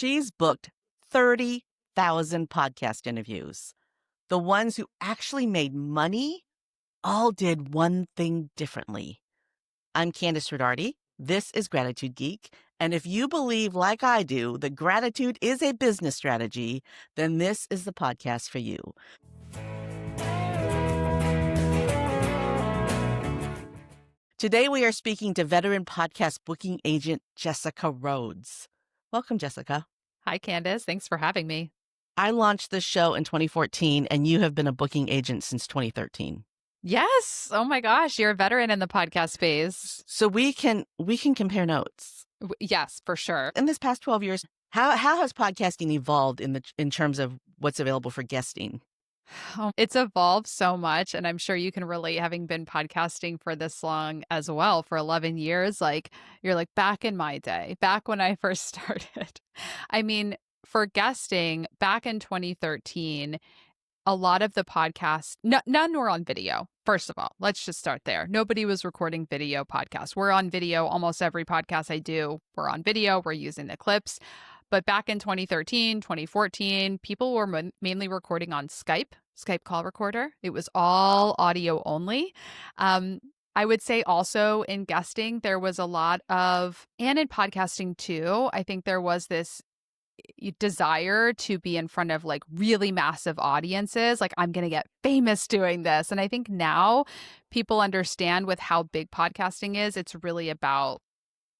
She's booked 30,000 podcast interviews. The ones who actually made money all did one thing differently. I'm Kandas Rodarte. This is Gratitude Geek. And if you believe, like I do, that gratitude is a business strategy, then this is the podcast for you. Today, we are speaking to veteran podcast booking agent Jessica Rhodes. Welcome, Jessica. Hi, Kandas. Thanks for having me. I launched this show in 2014, and you have been a booking agent since 2013. Yes. Oh my gosh, you're a veteran in the podcast space. So we can compare notes. Yes, for sure. In this past 12 years, how has podcasting evolved in terms of what's available for guesting? Oh, it's evolved so much, and I'm sure you can relate, having been podcasting for this long as well, for 11 years. You're like, back in my day, back when I first started. I mean, for guesting, back in 2013, a lot of the podcasts, none were on video. First of all, let's just start there. Nobody was recording video podcasts. We're on video. Almost every podcast I do, we're on video. We're using the clips. But back in 2013, 2014, people were mainly recording on Skype call recorder. It was all audio only. I would say also in guesting, there was a lot of, and in podcasting too, I think there was this desire to be in front of like really massive audiences. Like, I'm going to get famous doing this. And I think now people understand with how big podcasting is, it's really about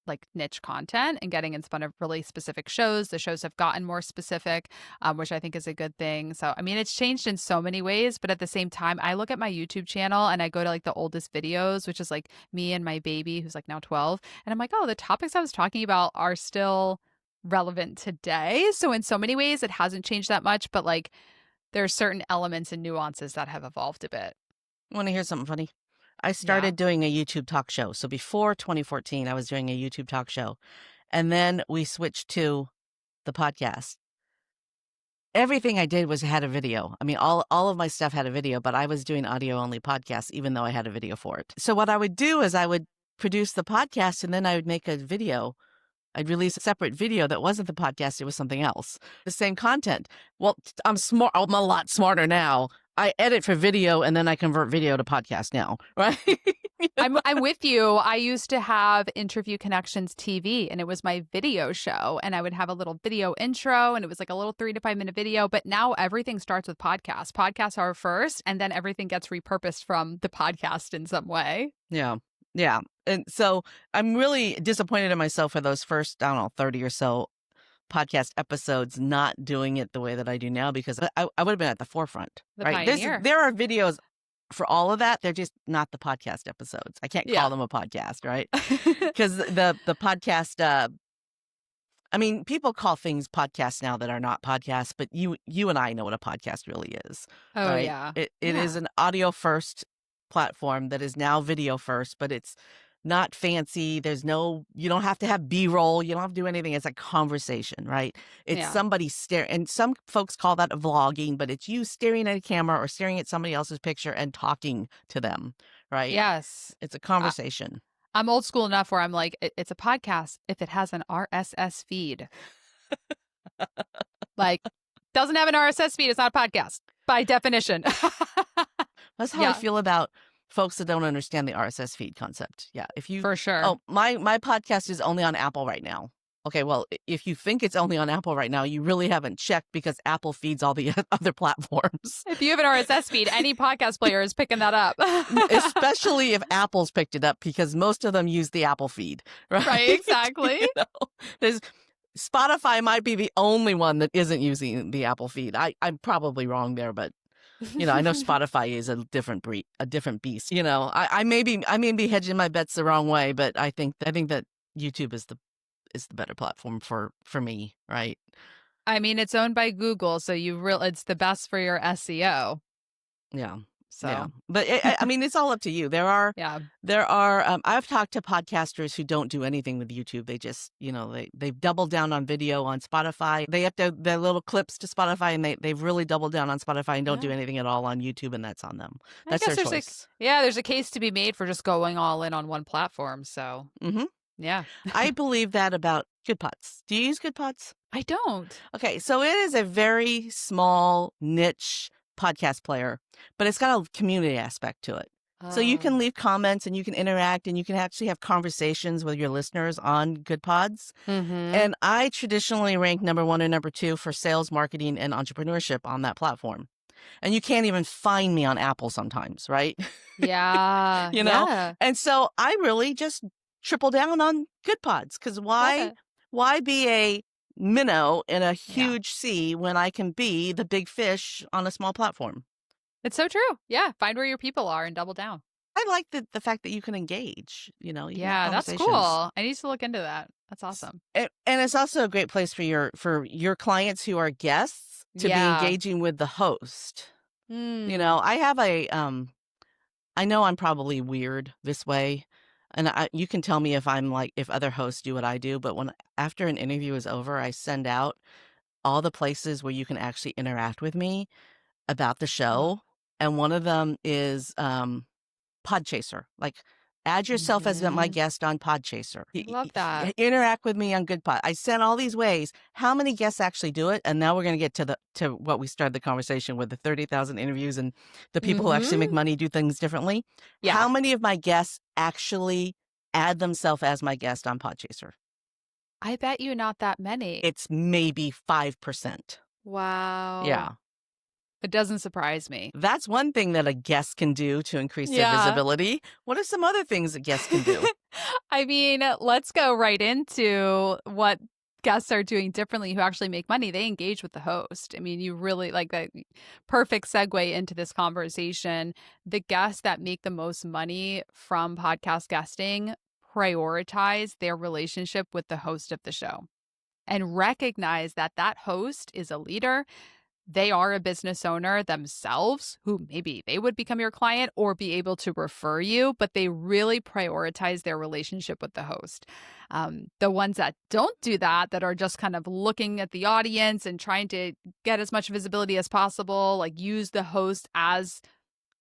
like niche content and getting in front of really specific shows. The shows have gotten more specific, which I think is a good thing. So, I mean, it's changed in so many ways, but at the same time, I look at my YouTube channel and I go to like the oldest videos, which is like me and my baby, who's like now 12. And I'm like, oh, the topics I was talking about are still relevant today. So in so many ways, it hasn't changed that much, but like there are certain elements and nuances that have evolved a bit. Want to hear something funny? I started doing a YouTube talk show. So before 2014, I was doing a YouTube talk show. And then we switched to the podcast. Everything I did had a video. I mean, all of my stuff had a video, but I was doing audio only podcasts, even though I had a video for it. So what I would do is I would produce the podcast and then I would make a video. I'd release a separate video that wasn't the podcast. It was something else. The same content. Well, I'm smart. I'm a lot smarter now. I edit for video and then I convert video to podcast now, right? I'm with you. I used to have Interview Connections TV and it was my video show and I would have a little video intro and it was like a little 3 to 5 minute video. But now everything starts with podcasts. Podcasts are first and then everything gets repurposed from the podcast in some way. Yeah. Yeah. And so I'm really disappointed in myself for those first, 30 or so podcast episodes, not doing it the way that I do now, because I would have been at the forefront. Right? There are videos for all of that. They're just not the podcast episodes. I can't call them a podcast, right? Because the podcast, I mean, people call things podcasts now that are not podcasts, but you and I know what a podcast really is. Oh, right? yeah. It is an audio first platform that is now video first, but it's not fancy. You don't have to have B-roll. You don't have to do anything. It's a conversation, right? It's somebody staring. And some folks call that vlogging, but it's you staring at a camera or staring at somebody else's picture and talking to them, right? Yes. It's a conversation. I'm old school enough where I'm like, it's a podcast if it has an RSS feed. Like, doesn't have an RSS feed, it's not a podcast by definition. That's how I feel about folks that don't understand the RSS feed concept. Yeah. For sure. Oh, my podcast is only on Apple right now. Okay. Well, if you think it's only on Apple right now, you really haven't checked, because Apple feeds all the other platforms. If you have an RSS feed, any podcast player is picking that up. Especially if Apple's picked it up, because most of them use the Apple feed. Right, exactly. Spotify might be the only one that isn't using the Apple feed. I'm probably wrong there, but I know Spotify is a different breed, a different beast. I may be hedging my bets the wrong way, but I think that YouTube is the better platform for me, right? I mean, it's owned by Google, so it's the best for your SEO. Yeah. So, yeah. But I mean, it's all up to you. There are, I've talked to podcasters who don't do anything with YouTube. They just, they've doubled down on video on Spotify. They have their little clips to Spotify, and they've really doubled down on Spotify and don't do anything at all on YouTube, and that's on them. That's their choice. There's a case to be made for just going all in on one platform. So, mm-hmm. Yeah. I believe that about Good Pods. Do you use Good Pods? I don't. Okay, so it is a very small niche podcast player, but it's got a community aspect to it. So you can Oh. leave comments and you can interact and you can actually have conversations with your listeners on Good Pods. Mm-hmm. And I traditionally rank number 1 and number 2 for sales, marketing, and entrepreneurship on that platform. And you can't even find me on Apple sometimes, right? Yeah. You know? Yeah. And so I really just triple down on Good Pods because Love why it. be a minnow in a Yeah. huge sea when I can be the big fish on a small platform? It's so true. Yeah. Find where your people are and double down. I like the fact that you can engage, you can have Yeah, that's conversations. cool. I need to look into that. That's awesome. And it's also a great place for your clients who are guests to be Yeah. engaging with the host. Mm. I have I know I'm probably weird this way, and you can tell me if I'm like if other hosts do what I do, but when after an interview is over, I send out all the places where you can actually interact with me about the Oh. show, and one of them is Podchaser. Like, add yourself as my Mm-hmm. guest on Podchaser. I love that. Interact with me on Good Pod. I sent all these ways. How many guests actually do it? And now we're going to get to what we started the conversation with, the 30,000 interviews and the people who actually make Mm-hmm. money do things differently. Yeah. How many of my guests actually add themselves as my guest on Podchaser? I bet you not that many. It's maybe 5%. Wow. Yeah. It doesn't surprise me. That's one thing that a guest can do to increase their Yeah. visibility. What are some other things that guests can do? I mean, let's go right into what guests are doing differently who actually make money. They engage with the host. I mean, you really like that perfect segue into this conversation. The guests that make the most money from podcast guesting prioritize their relationship with the host of the show and recognize that that host is a leader. They are a business owner themselves who maybe they would become your client or be able to refer you, but they really prioritize their relationship with the host. The ones that don't do that, that are just kind of looking at the audience and trying to get as much visibility as possible, like use the host as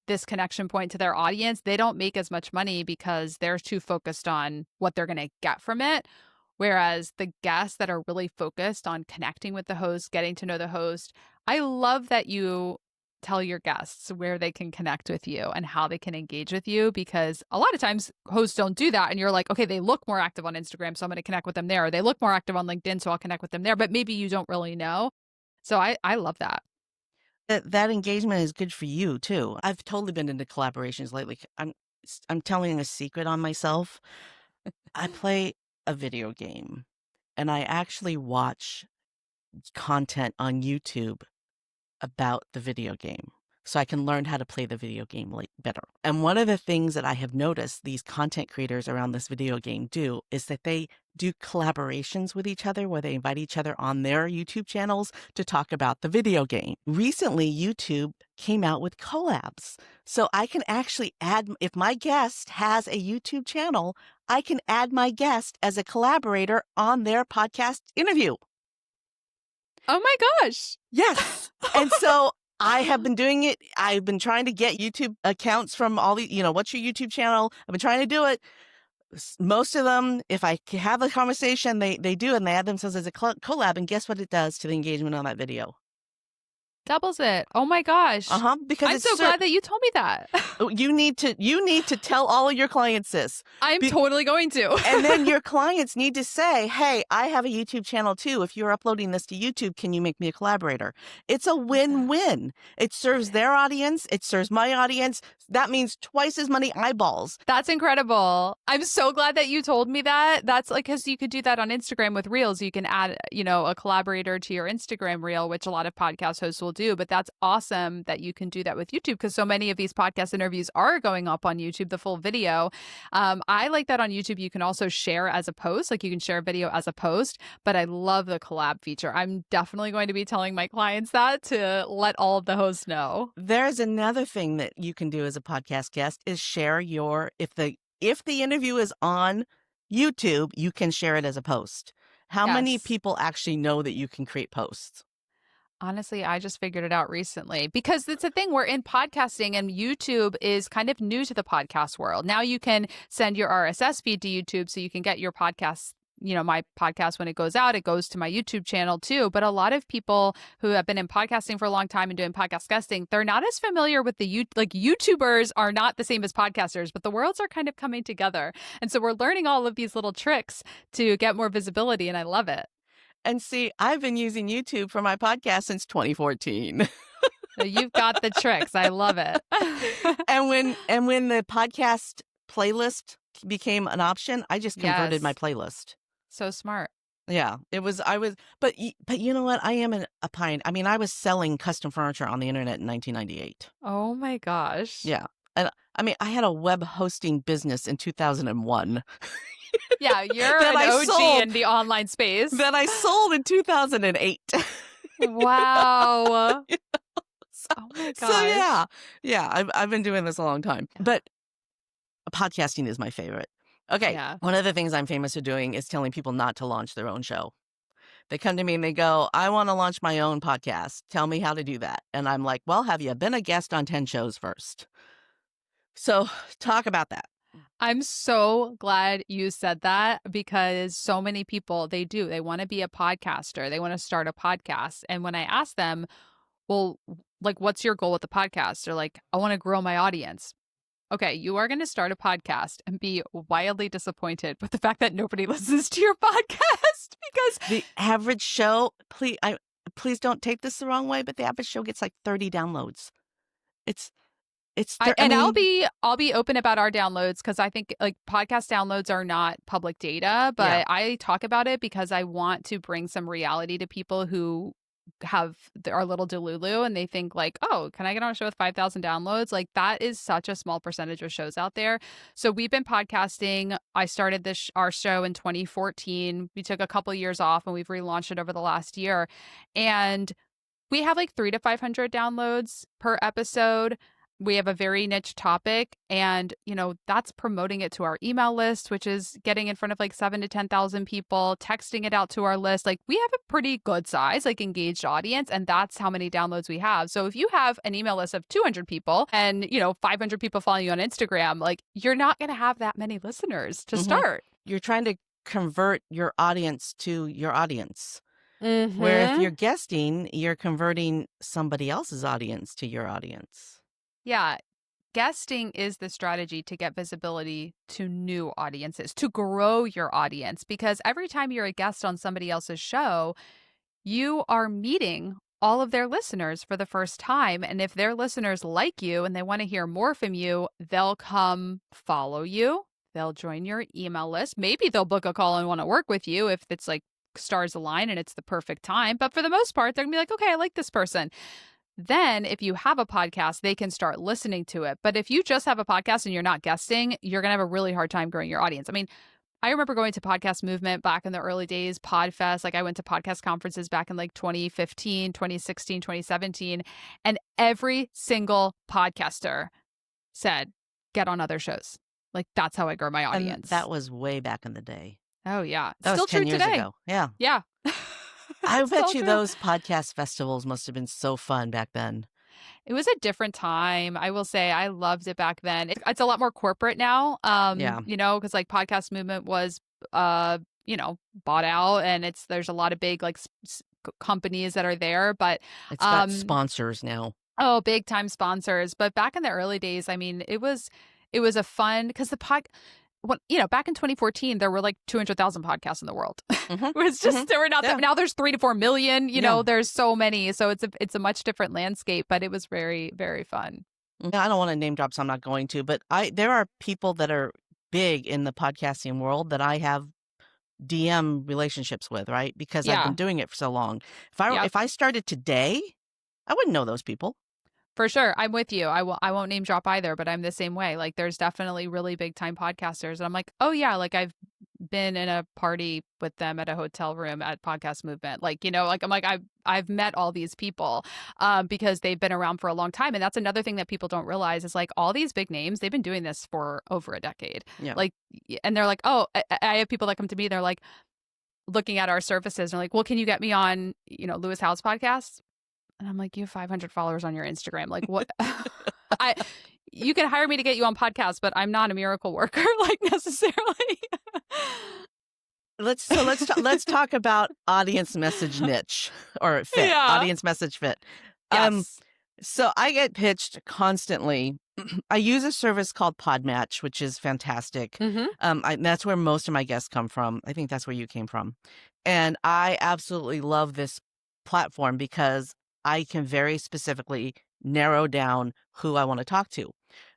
this connection point to their audience, they don't make as much money because they're too focused on what they're going to get from it. Whereas the guests that are really focused on connecting with the host, getting to know the host, I love that you tell your guests where they can connect with you and how they can engage with you, because a lot of times hosts don't do that. And you're like, okay, they look more active on Instagram, so I'm going to connect with them there. Or they look more active on LinkedIn, so I'll connect with them there. But maybe you don't really know. So I love that. That engagement is good for you too. I've totally been into collaborations lately. I'm telling a secret on myself. I play a video game and I actually watch content on YouTube about the video game so I can learn how to play the video game like better. And one of the things that I have noticed these content creators around this video game do is that they do collaborations with each other where they invite each other on their YouTube channels to talk about the video game. Recently, YouTube came out with collabs. So I can actually add, if my guest has a YouTube channel, I can add my guest as a collaborator on their podcast interview. Oh my gosh. Yes. And so I have been doing it. I've been trying to get YouTube accounts from all the, what's your YouTube channel? I've been trying to do it. Most of them, if I have a conversation, they do, and they add themselves as a collab. And guess what it does to the engagement on that video? Doubles it. Oh my gosh. Because I'm it's so glad that you told me that. you need to tell all of your clients this. I'm totally going to. And then your clients need to say, hey, I have a YouTube channel too. If you're uploading this to YouTube, can you make me a collaborator? It's a win-win. It serves their audience. It serves my audience. That means twice as many eyeballs. That's incredible. I'm so glad that you told me that. That's like, because you could do that on Instagram with Reels. You can add, a collaborator to your Instagram Reel, which a lot of podcast hosts will do. But that's awesome that you can do that with YouTube, because so many of these podcast interviews are going up on YouTube, the full video. I like that on YouTube. You can also share as a post, like you can share a video as a post, but I love the collab feature. I'm definitely going to be telling my clients that to let all of the hosts know. There's another thing that you can do as a podcast guest is share if the interview is on YouTube, you can share it as a post. How many Yes. people actually know that you can create posts? Honestly, I just figured it out recently, because it's a thing we're in podcasting, and YouTube is kind of new to the podcast world. Now you can send your RSS feed to YouTube so you can get your podcasts my podcast, when it goes out, it goes to my YouTube channel too. But a lot of people who have been in podcasting for a long time and doing podcast guesting, they're not as familiar with YouTubers are not the same as podcasters, but the worlds are kind of coming together. And so we're learning all of these little tricks to get more visibility, and I love it. And see, I've been using YouTube for my podcast since 2014. So you've got the tricks. I love it. and when the podcast playlist became an option, I just converted my playlist. So smart. Yeah, but you know what? I am a pioneer. I mean, I was selling custom furniture on the internet in 1998. Oh my gosh. Yeah. And I mean, I had a web hosting business in 2001. Yeah, you're an OG in the online space. That I sold in 2008. Wow. Oh my gosh. So yeah, I've been doing this a long time. But podcasting is my favorite. Okay, one of the things I'm famous for doing is telling people not to launch their own show. They come to me and they go, I want to launch my own podcast. Tell me how to do that. And I'm like, well, have you been a guest on 10 shows first? So talk about that. I'm so glad you said that, because so many people, they want to be a podcaster. They want to start a podcast. And when I ask them, well, like, what's your goal with the podcast? They're like, I want to grow my audience. Okay, you are going to start a podcast and be wildly disappointed with the fact that nobody listens to your podcast, because the average show, please don't take this the wrong way, but the average show gets like 30 downloads. I'll be open about our downloads, because I think like podcast downloads are not public data, but I talk about it because I want to bring some reality to people who are a little delulu and they think like, oh, can I get on a show with 5,000 downloads? Like, that is such a small percentage of shows out there. So we've been podcasting. I started our show in 2014. We took a couple of years off and we've relaunched it over the last year. And we have like 300 to 500 downloads per episode. We have a very niche topic, and, that's promoting it to our email list, which is getting in front of like 7,000 to 10,000 people, texting it out to our list. Like, we have a pretty good size, like, engaged audience, and that's how many downloads we have. So if you have an email list of 200 people and, 500 people following you on Instagram, like, you're not going to have that many listeners to start. You're trying to convert your audience to your audience. Where if you're guesting, you're converting somebody else's audience to your audience. Yeah. Guesting is the strategy to get visibility to new audiences, to grow your audience, because every time you're a guest on somebody else's show, you are meeting all of their listeners for the first time. And if their listeners like you and they want to hear more from you, they'll come follow you. They'll join your email list. Maybe they'll book a call and want to work with you if it's like stars align and it's the perfect time. But for the most part, they're going to be like, okay, I like this person. Then if you have a podcast, they can start listening to it. But if you just have a podcast and you're not guesting, you're going to have a really hard time growing your audience. I mean, I remember going to Podcast Movement back in the early days, PodFest. Like, I went to podcast conferences back in like 2015, 2016, 2017. And every single podcaster said, get on other shows. Like, that's how I grow my audience. And that was way back in the day. Oh, yeah. That Still was 10 true years today. ago. Yeah. Yeah. I bet you those podcast festivals must have been so fun back then. It was a different time. I will say I loved it back then. It's a lot more corporate now. Because like Podcast Movement was, bought out, and there's a lot of big like companies that are there, but it's got sponsors now. Oh, big time sponsors. But back in the early days, I mean, it was a fun, because back in 2014, there were like 200,000 podcasts in the world. It was just, there were not that. Now there's 3 to 4 million, there's so many. So it's a much different landscape, but it was very, very fun. I don't want to name drop, so I'm not going to, but there are people that are big in the podcasting world that I have DM relationships with, right? Because I've been doing it for so long. If I started today, I wouldn't know those people. For sure. I'm with you. I won't name drop either, but I'm the same way. Like, there's definitely really big time podcasters. And I'm like, oh yeah, like I've been in a party with them at a hotel room at Podcast Movement. Like, I'm like, I've met all these people because they've been around for a long time. And that's another thing that people don't realize is like all these big names, they've been doing this for over a decade. Yeah. Like, and they're like, oh, I have people that come to me, they're like looking at our services and like, well, can you get me on, Lewis Howes' podcast? And I'm like, you have 500 followers on your Instagram. Like, what? You can hire me to get you on podcasts, but I'm not a miracle worker, like, necessarily. let's talk about audience message niche or fit, Yeah. audience message fit. Um, Yes. so I get pitched constantly. I use a service called Podmatch, which is fantastic. Mhm. That's where most of my guests come from. I think that's where you came from. And I absolutely love this platform because I can very specifically narrow down who I want to talk to.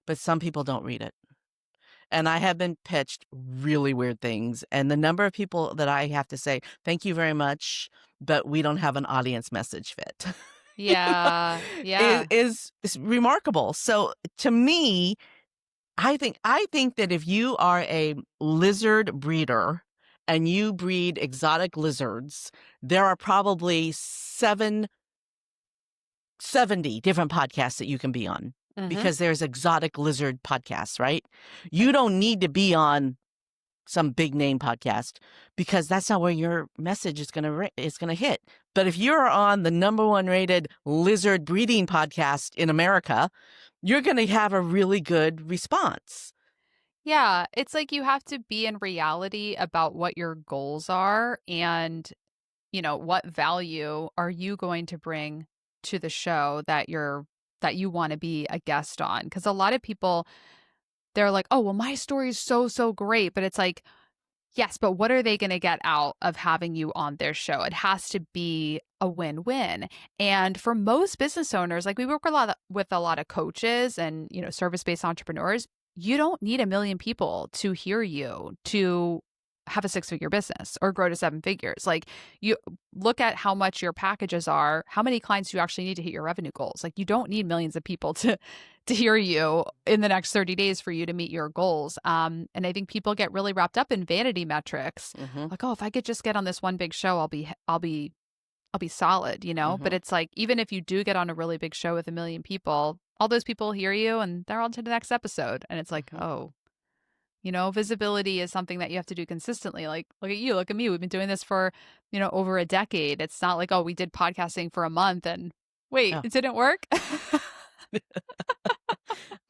But some people don't read it. And I have been pitched really weird things. And the number of people that I have to say, thank you very much, but we don't have an audience message fit Yeah. is, Yeah. is remarkable. So to me, I think that if you are a lizard breeder and you breed exotic lizards, there are probably 70 different podcasts that you can be on Mhm. because there's exotic lizard podcasts, right? You Right. don't need to be on some big name podcast because that's not where your message is going to hit. But if you're on the number one rated lizard breeding podcast in America, you're going to have a really good response. Yeah, it's like you have to be in reality about what your goals are and, what value are you going to bring to the show that you want to be a guest on? Because a lot of people, they're like, "Oh, well, my story is so great," but it's like, yes, but what are they going to get out of having you on their show? It has to be a win-win. And for most business owners, like we work with a lot of coaches and, service-based entrepreneurs, you don't need a million people to hear you to have a six-figure business or grow to seven figures. Like you look at how much your packages are, how many clients you actually need to hit your revenue goals. Like you don't need millions of people to hear you in the next 30 days for you to meet your goals. And I think people get really wrapped up in vanity metrics. Mm-hmm. Like, oh, if I could just get on this one big show, I'll be solid. But Mm-hmm. it's like, even if you do get on a really big show with a million people, all those people hear you and they're on to the next episode. And it's like, Mm-hmm. oh, visibility is something that you have to do consistently. Like, look at you, look at me. We've been doing this for, over a decade. It's not like, oh, we did podcasting for a month and wait, Oh. it didn't work.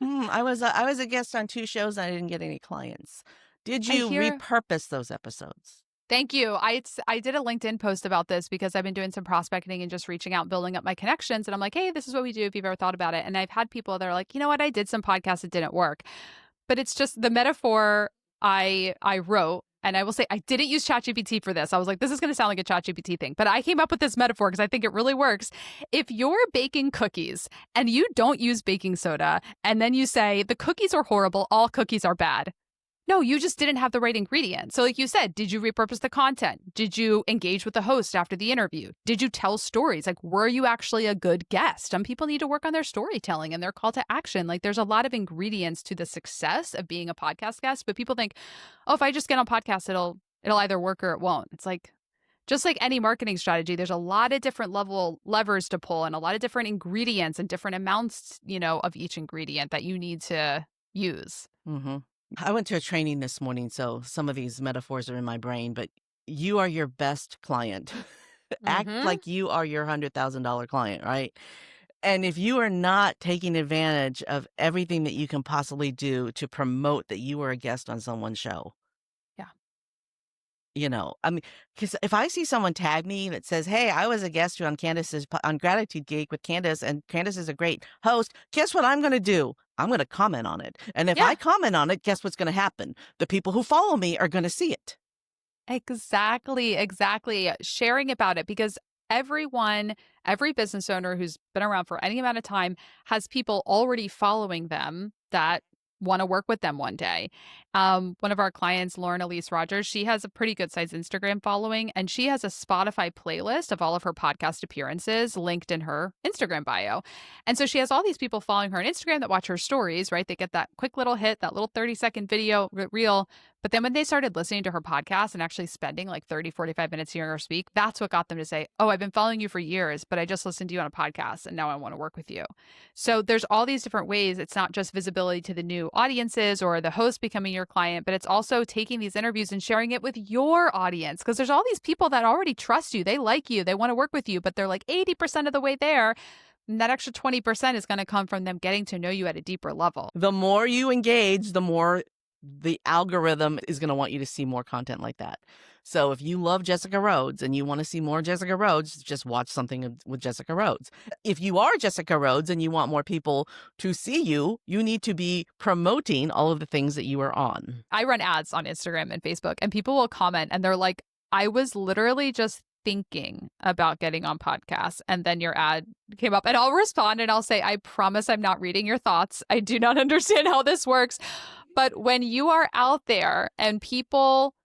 I was a guest on 2 shows and I didn't get any clients. Did I you hear repurpose those episodes? Thank you. I did a LinkedIn post about this because I've been doing some prospecting and just reaching out, building up my connections. And I'm like, hey, this is what we do if you've ever thought about it. And I've had people that are like, you know what, I did some podcasts that didn't work. But it's just the metaphor I wrote. And I will say I didn't use ChatGPT for this. I was like, this is going to sound like a ChatGPT thing. But I came up with this metaphor because I think it really works. If you're baking cookies and you don't use baking soda, and then you say the cookies are horrible, all cookies are bad. No, you just didn't have the right ingredients. So, like you said, did you repurpose the content? Did you engage with the host after the interview? Did you tell stories? Like, were you actually a good guest? Some people need to work on their storytelling and their call to action. Like, there's a lot of ingredients to the success of being a podcast guest, but people think, oh, if I just get on podcast, it'll either work or it won't. It's like, just like any marketing strategy, there's a lot of different levers to pull and a lot of different ingredients and different amounts, of each ingredient that you need to use. Mm-hmm. I went to a training this morning, so some of these metaphors are in my brain, but you are your best client. Act Mm-hmm. like you are your $100,000 client, right? And if you are not taking advantage of everything that you can possibly do to promote that you were a guest on someone's show, Yeah. I mean, because if I see someone tag me that says, "Hey, I was a guest on Gratitude Geek with Kandas, and Kandas is a great host," guess what I'm going to do? I'm going to comment on it. And if I Yeah. comment on it, guess what's going to happen? The people who follow me are going to see it. Exactly, exactly. Sharing about it because every business owner who's been around for any amount of time has people already following them that want to work with them one day. One of our clients, Lauren Elise Rogers, she has a pretty good sized Instagram following, and she has a Spotify playlist of all of her podcast appearances linked in her Instagram bio. And so she has all these people following her on Instagram that watch her stories, right? They get that quick little hit, that little 30-second video reel. But then when they started listening to her podcast and actually spending like 30, 45 minutes hearing her speak, that's what got them to say, oh, I've been following you for years, but I just listened to you on a podcast and now I want to work with you. So there's all these different ways. It's not just visibility to the new audiences or the host becoming your client, but it's also taking these interviews and sharing it with your audience because there's all these people that already trust you. They like you. They want to work with you, but they're like 80% of the way there. And that extra 20% is going to come from them getting to know you at a deeper level. The more you engage, the more the algorithm is going to want you to see more content like that. So if you love Jessica Rhodes and you want to see more Jessica Rhodes, just watch something with Jessica Rhodes. If you are Jessica Rhodes and you want more people to see you, you need to be promoting all of the things that you are on. I run ads on Instagram and Facebook, and people will comment and they're like, I was literally just thinking about getting on podcasts, and then your ad came up, and I'll respond and I'll say, I promise I'm not reading your thoughts. I do not understand how this works. But when you are out there and people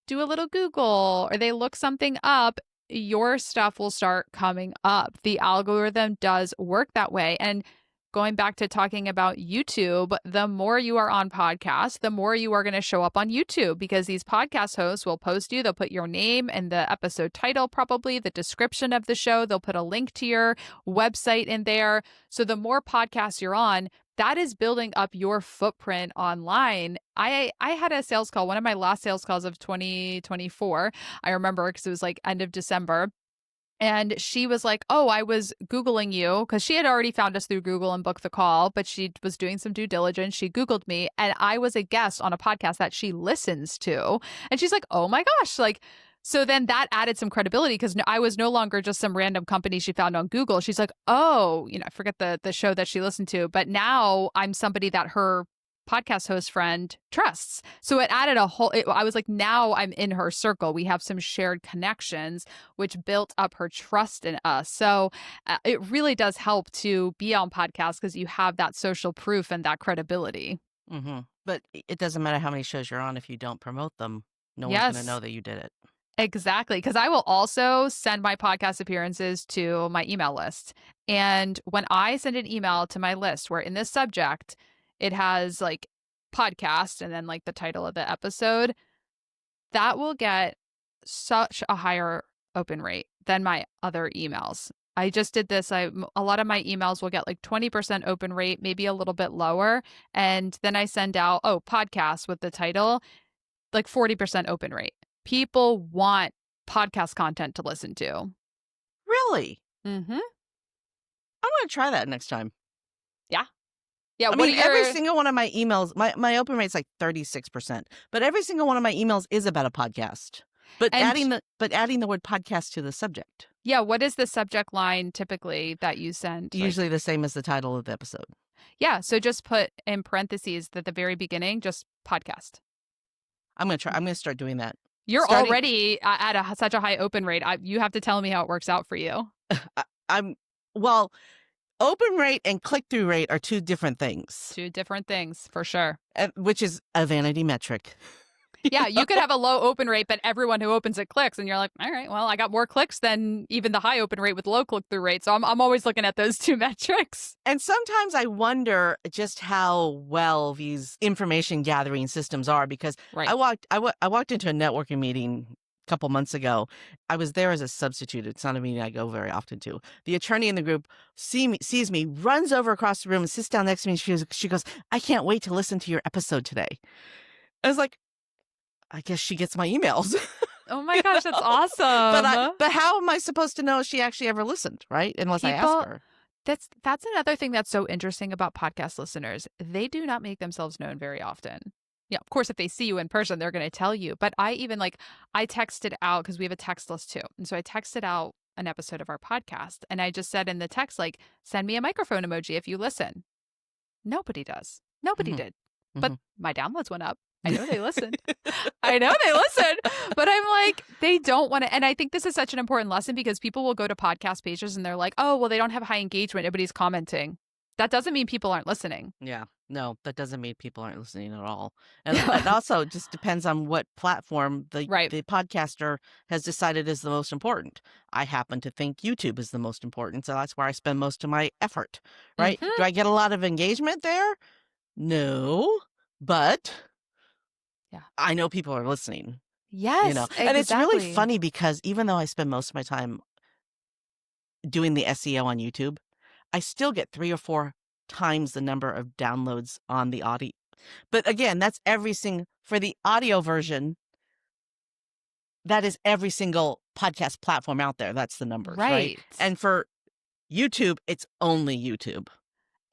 do a little Google or they look something up, your stuff will start coming up. The algorithm does work that way. And going back to talking about YouTube, the more you are on podcasts, the more you are going to show up on YouTube, because these podcast hosts will post you. They'll put your name and the episode title, probably the description of the show. They'll put a link to your website in there. So the more podcasts you're on, that is building up your footprint online. I had a sales call, one of my last sales calls of 2024. I remember because it was like end of December. And she was like, oh, I was Googling you, because she had already found us through Google and booked the call, but she was doing some due diligence. She Googled me, and I was a guest on a podcast that she listens to. And she's like, oh my gosh, like, so then that added some credibility, because I was no longer just some random company she found on Google. She's like, oh, I forget the show that she listened to, but now I'm somebody that her podcast host friend trusts. So it added I was like, now I'm in her circle. We have some shared connections, which built up her trust in us. So it really does help to be on podcasts, because you have that social proof and that credibility. Mm-hmm. But it doesn't matter how many shows you're on. If you don't promote them, no one's going to know that you did it. Exactly. Because I will also send my podcast appearances to my email list. And when I send an email to my list where in this subject, it has like podcast and then like the title of the episode, that will get such a higher open rate than my other emails. I just did this. A lot of my emails will get like 20% open rate, maybe a little bit lower. And then I send out, podcast with the title, like 40% open rate. People want podcast content to listen to. Really? Mm-hmm. I want to try that next time. Yeah. Yeah. I mean, every single one of my emails, my open rate's like 36%, but every single one of my emails is about a podcast. But adding the word podcast to the subject. Yeah. What is the subject line typically that you send? Usually the same as the title of the episode. Yeah. So just put in parentheses at the very beginning, just podcast. I'm going to start doing that. You're already at such a high open rate. You have to tell me how it works out for you. Open rate and click-through rate are two different things. Two different things, for sure. Which is a vanity metric. Yeah, you could have a low open rate, but everyone who opens it clicks, and you're like, all right, well, I got more clicks than even the high open rate with low click-through rate. So I'm always looking at those two metrics. And sometimes I wonder just how well these information gathering systems are, because I walked into a networking meeting a couple months ago. I was there as a substitute. It's not a meeting I go very often to. The attorney in the group sees me, runs over across the room and sits down next to me. And she goes, I can't wait to listen to your episode today. I was like, I guess she gets my emails. Oh my gosh, that's awesome. But how am I supposed to know she actually ever listened, right? Unless I ask her. That's another thing that's so interesting about podcast listeners. They do not make themselves known very often. Yeah, of course, if they see you in person, they're going to tell you. But I texted out, because we have a text list too. And so I texted out an episode of our podcast. And I just said in the text, like, send me a microphone emoji if you listen. Nobody does. Nobody did. But my downloads went up. I know they listened. But I'm like, they don't want to. And I think this is such an important lesson, because people will go to podcast pages and they're like, oh, well, they don't have high engagement. Nobody's commenting. That doesn't mean people aren't listening. Yeah. No, that doesn't mean people aren't listening at all. And it also just depends on what platform the podcaster has decided is the most important. I happen to think YouTube is the most important. So that's where I spend most of my effort, right? Do I get a lot of engagement there? No, but I know people are listening. Yes. Exactly. And it's really funny, because even though I spend most of my time doing the SEO on YouTube, I still get 3 or 4 times the number of downloads on the audio. But again, that's for the audio version, that is every single podcast platform out there. That's the numbers, right? And for YouTube, it's only YouTube.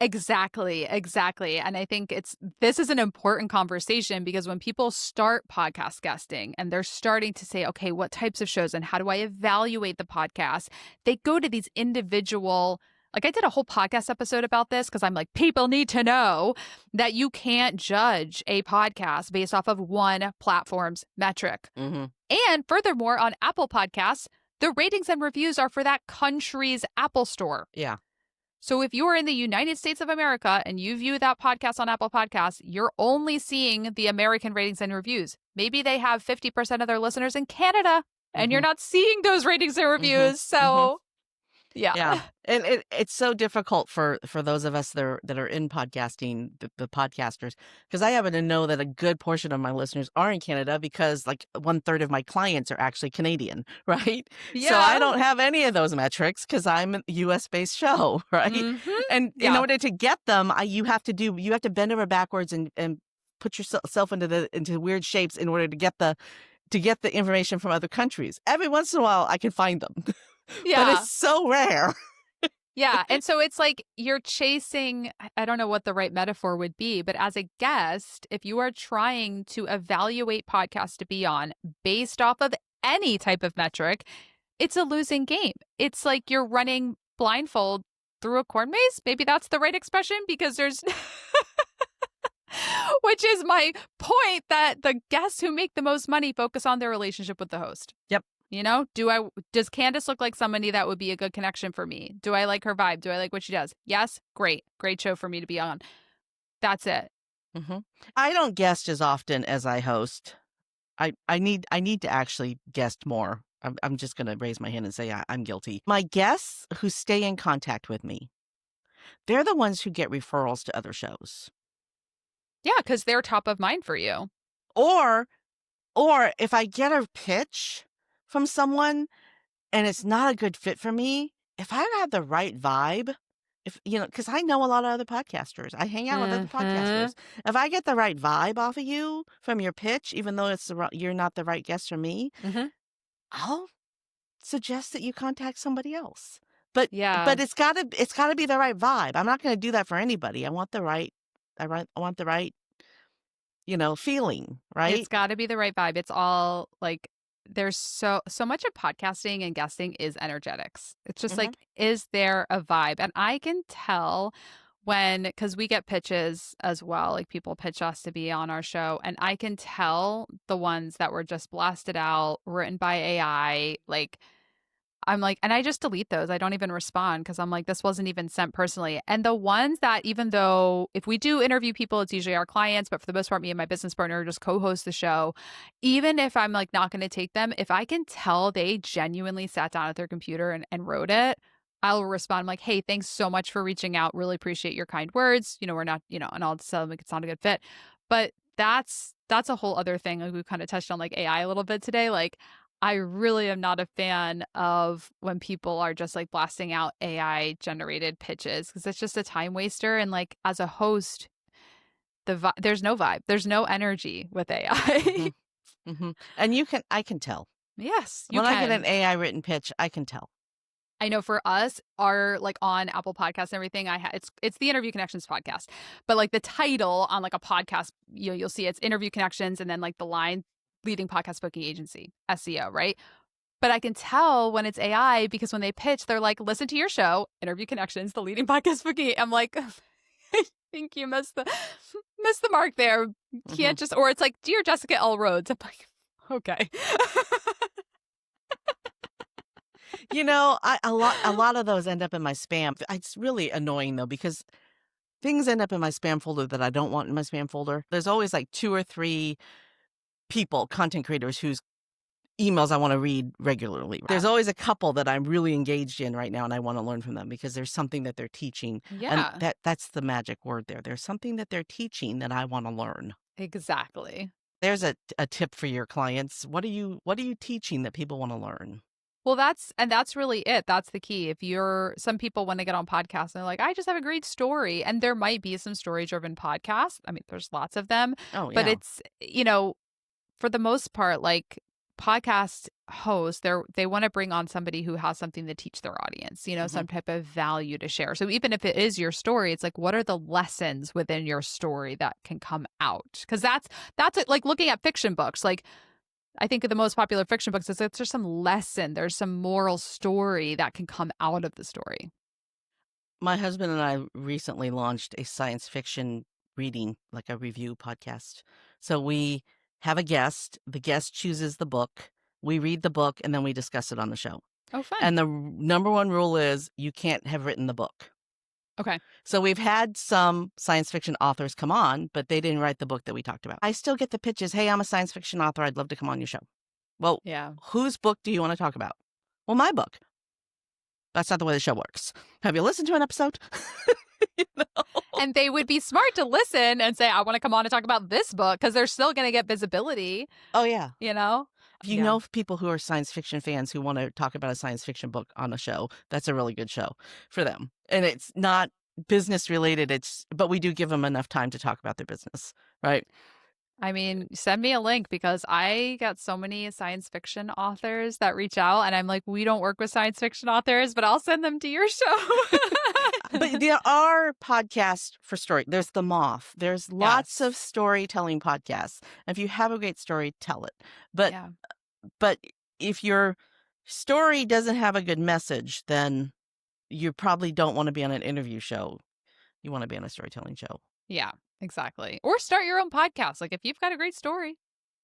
Exactly, exactly. And I think this is an important conversation because when people start podcast guesting and they're starting to say, okay, what types of shows and how do I evaluate the podcast? They go to these individual, like I did a whole podcast episode about this because I'm like, people need to know that you can't judge a podcast based off of one platform's metric. Mm-hmm. And furthermore, on Apple Podcasts, the ratings and reviews are for that country's Apple store. Yeah. So if you are in the United States of America and you view that podcast on Apple Podcasts, you're only seeing the American ratings and reviews. Maybe they have 50% of their listeners in Canada and you're Mm-hmm. not seeing those ratings and Mm-hmm. reviews. Mm-hmm. So, yeah. Yeah. And it's so difficult for those of us that are in podcasting, the podcasters, because I happen to know that a good portion of my listeners are in Canada because like 1/3 of my clients are actually Canadian, right? So I Yeah. don't have any of those metrics because I'm a US based show, right? Mm-hmm. And in Yeah. order to get them, you have to bend over backwards and put yourself into weird shapes in order to get the information from other countries. Every once in a while I can find them. But Yeah. it's so rare. Yeah. And so it's like you're chasing, I don't know what the right metaphor would be, but as a guest, if you are trying to evaluate podcasts to be on based off of any type of metric, it's a losing game. It's like you're running blindfold through a corn maze. Maybe that's the right expression because there's, which is my point that the guests who make the most money focus on their relationship with the host. Yep. You know, does Kandas look like somebody that would be a good connection for me? Do I like her vibe? Do I like what she does? Yes. Great. Great show for me to be on. That's it. Hmm. I don't guest as often as I host. I need to actually guest more. I'm just going to raise my hand and say I'm guilty. My guests who stay in contact with me, they're the ones who get referrals to other shows. Yeah, because they're top of mind for you. Or if I get a pitch from someone and it's not a good fit for me, if I have the right vibe, if because I know a lot of other podcasters, I hang out with other Mm-hmm. podcasters. If I get the right vibe off of you from your pitch, even though you're not the right guest for me, Mm-hmm. I'll suggest that you contact somebody else. But Yeah. it's gotta be the right vibe. I'm not going to do that for anybody. I want the right feeling, It's right? got to be the right vibe. It's all like there's so much of podcasting and guesting is energetics. It's just Hmm. like, is there a vibe? And I can tell because we get pitches as well, like people pitch us to be on our show, and I can tell the ones that were just blasted out, written by AI, like I'm like, and I just delete those. I don't even respond because I'm like, this wasn't even sent personally. And the ones that, even though if we do interview people, it's usually our clients, but for the most part, me and my business partner just co host the show. Even if I'm like not going to take them, if I can tell they genuinely sat down at their computer and wrote it, I'll respond I'm like, hey, thanks so much for reaching out. Really appreciate your kind words. We're not, and I'll tell them like it's not a good fit. But that's a whole other thing. Like we kind of touched on like AI a little bit today. Like I really am not a fan of when people are just like blasting out AI generated pitches because it's just a time waster. And like as a host, there's no vibe, there's no energy with AI. Hmm. Hmm. And I can tell Yes, you when I get an can. AI written pitch. I can tell. I know for us, our like on Apple Podcasts and everything, it's the Interview Connections podcast, but like the title on like a podcast, you'll see it's Interview Connections, and then like the line leading podcast booking agency (SEO), right? But I can tell when it's AI because when they pitch, they're like, listen to your show, Interview Connections, the leading podcast booking. I'm like, I think you missed the mark there. You Hmm. can't just, or it's like, dear Jessica L. Rhodes. I'm like, okay. A lot of those end up in my spam. It's really annoying though because things end up in my spam folder that I don't want in my spam folder. There's always like 2 or 3 people, content creators whose emails I want to read regularly. There's always a couple that I'm really engaged in right now and I want to learn from them because there's something that they're teaching. And Yeah, that's the magic word there. There's something that they're teaching that I want to learn. exactly. There's a tip for your clients. What are you teaching that people want to learn? Well, that's really it. That's the key. Some people when they get on podcasts, they're like, I just have a great story. And there might be some story driven podcasts. I mean, there's lots of them, Oh but yeah. it's, for the most part, like podcast hosts, they want to bring on somebody who has something to teach their audience, some type of value to share. So even if it is your story, it's like, what are the lessons within your story that can come out? Because that's it, like looking at fiction books. Like I think of the most popular fiction books is that there's some lesson, there's some moral story that can come out of the story. My husband and I recently launched a science fiction reading, like a review podcast. So we have a guest, the guest chooses the book, we read the book, and then we discuss it on the show. Oh, fun. And the number one rule is you can't have written the book. Okay. So we've had some science fiction authors come on, but they didn't write the book that we talked about. I still get the pitches. Hey, I'm a science fiction author. I'd love to come on your show. Well, Yeah. whose book do you want to talk about? Well, my book. That's not the way the show works. Have you listened to an episode? And they would be smart to listen and say, I want to come on and talk about this book because they're still going to get visibility. Oh, yeah. If you know people who are science fiction fans who want to talk about a science fiction book on a show, that's a really good show for them. And it's not business related, but we do give them enough time to talk about their business, right? I mean, send me a link because I got so many science fiction authors that reach out and I'm like, we don't work with science fiction authors, but I'll send them to your show. But there are podcasts for story. There's The Moth. There's lots of storytelling podcasts. If you have a great story, tell it. But if your story doesn't have a good message, then you probably don't want to be on an interview show. You want to be on a storytelling show. Yeah, exactly. Or start your own podcast. Like if you've got a great story,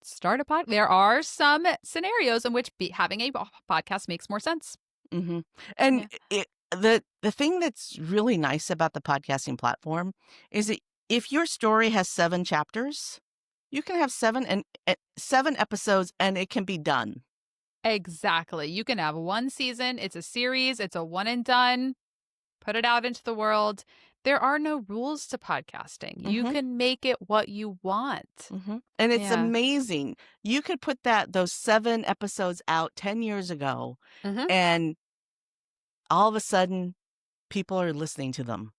start a podcast. There are some scenarios in which having a podcast makes more sense. Mm-hmm. And the thing that's really nice about the podcasting platform is that if your story has 7 chapters, you can have 7 episodes and it can be done. Exactly. You can have one season. It's a series. It's a one and done. Put it out into the world. There are no rules to podcasting. You can make it what you want. And it's amazing. You could put those 7 episodes out 10 years ago and all of a sudden people are listening to them.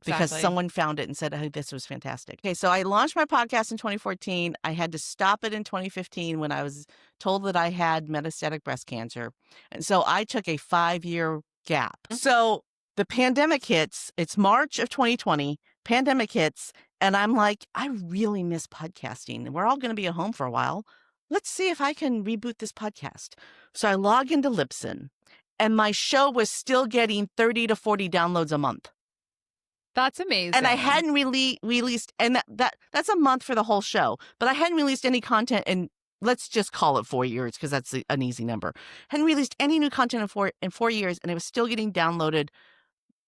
Because someone found it and said, oh, this was fantastic. Okay, so I launched my podcast in 2014. I had to stop it in 2015 when I was told that I had metastatic breast cancer. And so I took a 5-year gap. So the pandemic hits. It's March of 2020. Pandemic hits. And I'm like, I really miss podcasting. We're all going to be at home for a while. Let's see if I can reboot this podcast. So I log into Libsyn. And my show was still getting 30 to 40 downloads a month. That's amazing. And I hadn't really released, and that's a month for the whole show, but I hadn't released any content in, let's just call it 4 years, because that's an easy number. Hadn't released any new content in 4 years, and it was still getting downloaded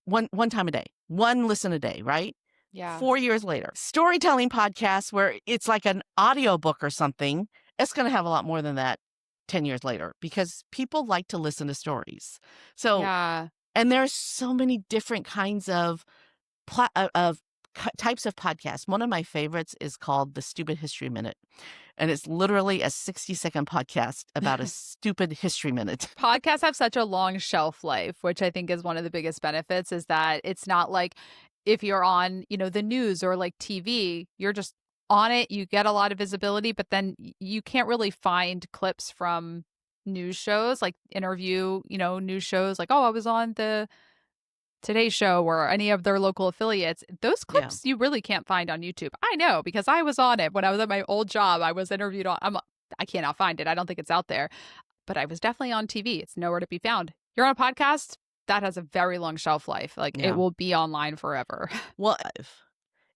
one time a day, 1 listen a day, right? Yeah. 4 years later, storytelling podcasts where it's like an audiobook or something, it's going to have a lot more than that 10 years later, because people like to listen to stories. So, and there's so many different kinds of types of podcasts. One of my favorites is called The Stupid History Minute. And it's literally a 60-second podcast about a stupid history minute. Podcasts have such a long shelf life, which I think is one of the biggest benefits, is that it's not like if you're on, the news or like TV, you're just on it, you get a lot of visibility, but then you can't really find clips from news shows, like interview, news shows like, oh, I was on the Today Show or any of their local affiliates. Those clips you really can't find on YouTube. I know because I was on it when I was at my old job. I was interviewed on. I cannot find it. I don't think it's out there, but I was definitely on TV. It's nowhere to be found. You're on a podcast that has a very long shelf life. Like it will be online forever. Well,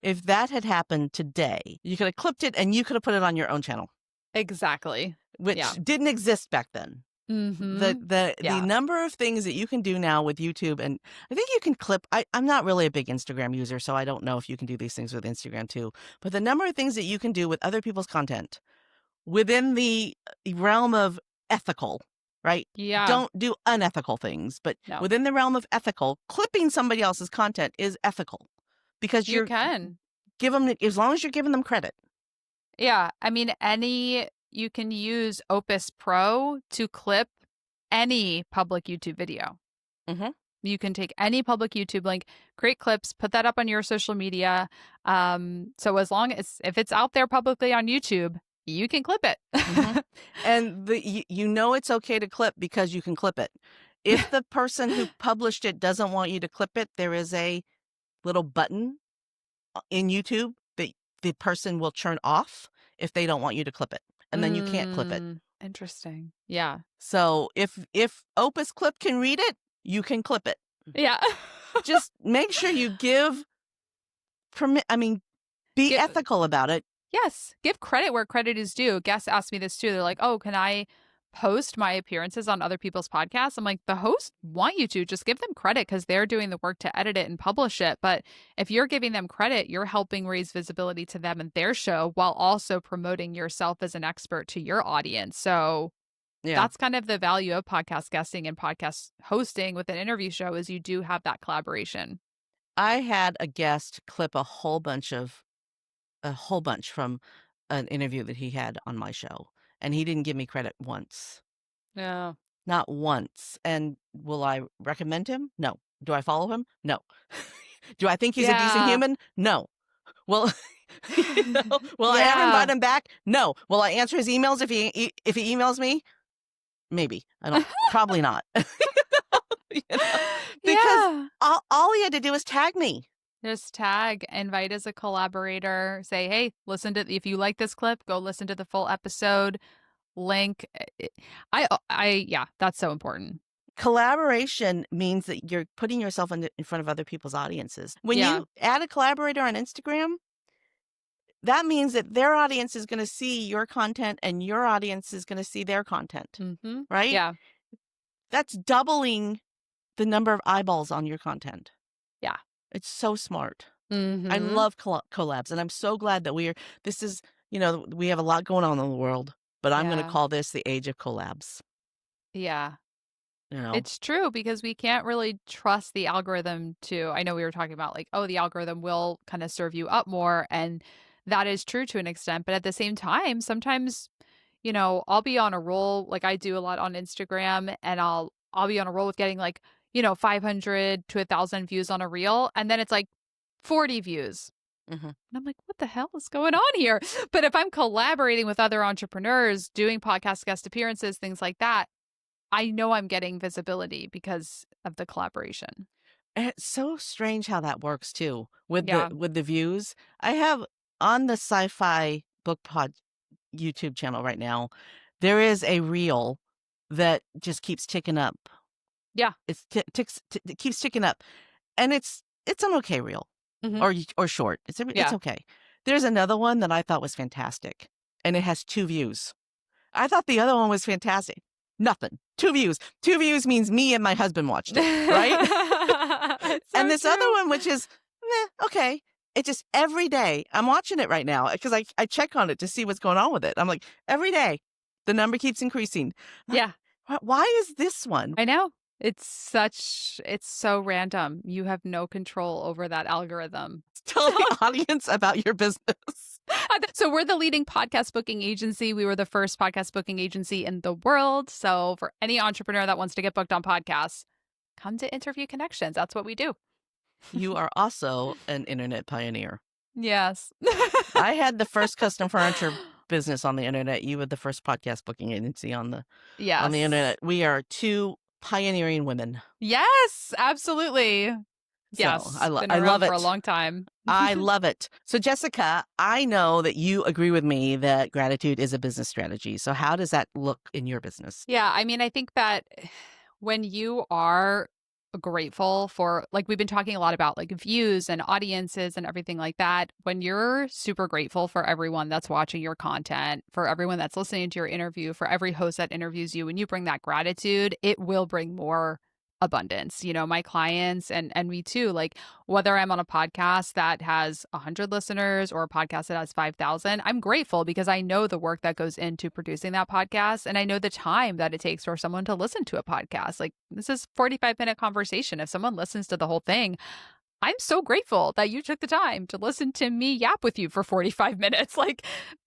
if that had happened today, you could have clipped it and you could have put it on your own channel. Exactly. Which didn't exist back then. The number of things that you can do now with YouTube, and I think you can clip. I'm not really a big Instagram user, so I don't know if you can do these things with Instagram too. But the number of things that you can do with other people's content within the realm of ethical, right? Yeah. Don't do unethical things, but within the realm of ethical, clipping somebody else's content is ethical because you can give them, as long as you're giving them credit. Yeah. I mean, you can use Opus Pro to clip any public YouTube video. You can take any public YouTube link, create clips, put that up on your social media. So as long as if it's out there publicly on YouTube, you can clip it. Mhm. And you know it's okay to clip because you can clip it. If the person who published it doesn't want you to clip it, there is a little button in YouTube that the person will turn off if they don't want you to clip it, and then you can't clip it. Interesting. Yeah. So if Opus Clip can read it, you can clip it. Yeah. Just make sure you give be Get ethical about it. Yes, give credit where credit is due. Guests asked me this too. They're like, "Oh, can I post my appearances on other people's podcasts?" I'm like, "The hosts want you to. Just give them credit because they're doing the work to edit it and publish it. But if you're giving them credit, you're helping raise visibility to them and their show while also promoting yourself as an expert to your audience." So Yeah. that's kind of the value of podcast guesting and podcast hosting with an interview show is you do have that collaboration. I had a guest clip a whole bunch from an interview that he had on my show, and he didn't give me credit once. Yeah. Not once. And will I recommend him? No. Do I follow him? No. Do I think he's a decent Yeah. human? No. Well, will I ever Yeah. invite him back? No. Will I answer his emails if he emails me? Maybe. I don't. Probably not. You know? Because Yeah. all he had to do was tag me. Just tag, invite as a collaborator, say, "Hey, listen to if you like this clip, go listen to the full episode." Link. Yeah, that's so important. Collaboration means that you're putting yourself in front of other people's audiences. When Yeah. you add a collaborator on Instagram, that means that their audience is going to see your content and your audience is going to see their content, right? Yeah. That's doubling the number of eyeballs on your content. Yeah. It's so smart. I Mhm. love collabs, and I'm so glad that this is, we have a lot going on in the world, but I'm going to Yeah. call this the age of collabs, Yeah. you know? It's true because we can't really trust the algorithm to I know we were talking about like, oh, the algorithm will kind of serve you up more, and that is true to an extent, but at the same time, sometimes, I'll be on a roll, like I do a lot on Instagram, and I'll be on a roll with getting like, 500 to 1,000 views on a reel, and then it's like 40 views. Mhm. And I'm like, what the hell is going on here? But if I'm collaborating with other entrepreneurs, doing podcast guest appearances, things like that, I know I'm getting visibility because of the collaboration. And it's so strange how that works too with the Yeah. views. I have on the sci-fi book pod YouTube channel right now, there is a reel that just keeps ticking up. Yeah. It keeps ticking up, and it's an okay reel Mhm. or short. It's Yeah. okay. There's another one that I thought was fantastic, and it has 2 views. I thought the other one was fantastic. Nothing. 2 views. 2 views means me and my husband watched it, right? It's And so this other true. one, which is, okay. It just every day, I'm watching it right now because I check on it to see what's going on with it. I'm like, every day, the number keeps increasing. I'm like, Yeah. Why is this one? I know. It's so random. You have no control over that algorithm. Tell the audience about your business. So we're the leading podcast booking agency. We were the first podcast booking agency in the world. So for any entrepreneur that wants to get booked on podcasts, come to Interview Connections. That's what we do. You are also an internet pioneer. Yes. I had the first custom furniture business on the internet. You were the first podcast booking agency on the Yes. internet. We are 2 pioneering women. Yes, absolutely. So Yes, been I love around for a it. long time. I love it. So, Jessica, I know that you agree with me that gratitude is a business strategy. So, how does that look in your business? Yeah, I mean, I think that when you are grateful for like we've been talking a lot about like views and audiences and everything like that, when you're super grateful for everyone that's watching your content, for everyone that's listening to your interview, for every host that interviews you, when you bring that gratitude, it will bring more abundance. My clients and me too, like whether I'm on a podcast that has 100 listeners or a podcast that has 5,000, I'm grateful because I know the work that goes into producing that podcast and I know the time that it takes for someone to listen to a podcast. Like this is 45-minute conversation. If someone listens to the whole thing, I'm so grateful that you took the time to listen to me yap with you for 45 minutes. Like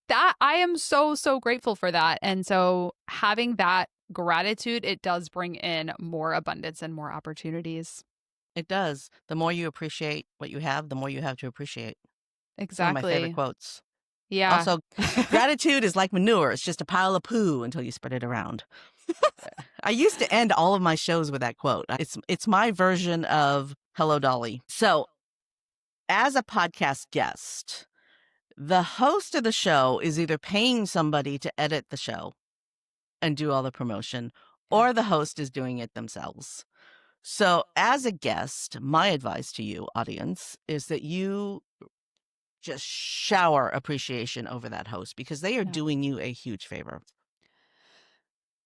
that, I am so, so grateful for that. And so having that gratitude, it does bring in more abundance and more opportunities. It does. The more you appreciate what you have, the more you have to appreciate. It's one of my favorite Exactly. quotes. Yeah. Also, gratitude is like manure. It's just a pile of poo until you spread it around. I used to end all of my shows with that quote. It's my version of Hello, Dolly. So, as a podcast guest, the host of the show is either paying somebody to edit the show and do all the promotion, or the host is doing it themselves. So, as a guest, my advice to you, audience, is that you just shower appreciation over that host because they are doing you a huge favor.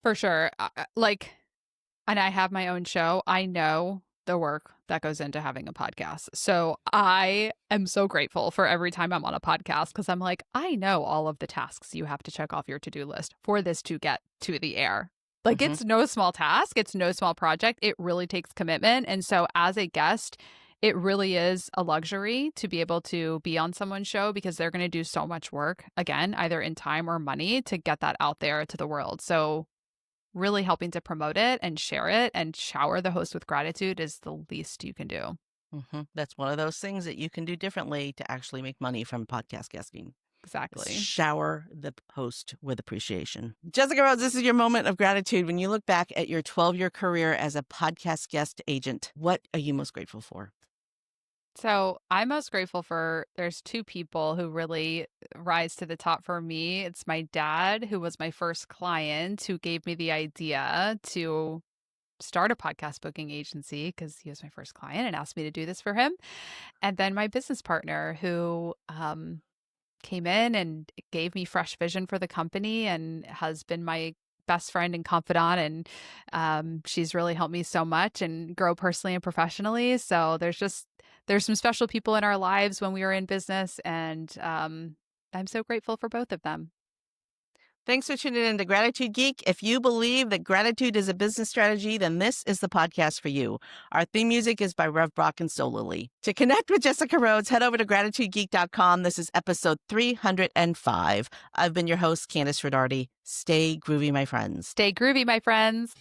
For sure. And I have my own show. I know the work that goes into having a podcast. So I am so grateful for every time I'm on a podcast because I'm like, I know all of the tasks you have to check off your to-do list for this to get to the air. Like, it's no small task. It's no small project. It really takes commitment. And so as a guest, it really is a luxury to be able to be on someone's show because they're going to do so much work, again, either in time or money to get that out there to the world. So really helping to promote it and share it and shower the host with gratitude is the least you can do. That's one of those things that you can do differently to actually make money from podcast guesting. Exactly. Shower the host with appreciation. Jessica Rhodes, this is your moment of gratitude. When you look back at your 12-year career as a podcast guest agent, what are you most grateful for? So I'm most grateful for, there's two people who really rise to the top for me. It's my dad, who was my first client, who gave me the idea to start a podcast booking agency because he was my first client and asked me to do this for him. And then my business partner, who came in and gave me fresh vision for the company and has been my best friend and confidant. And she's really helped me so much and grow personally and professionally. So there's some special people in our lives when we were in business. And I'm so grateful for both of them. Thanks for tuning in to Gratitude Geek. If you believe that gratitude is a business strategy, then this is the podcast for you. Our theme music is by Rev Brock and Solily. To connect with Jessica Rhodes, head over to gratitudegeek.com. This is episode 305. I've been your host, Kandas Rodarte. Stay groovy, my friends. Stay groovy, my friends.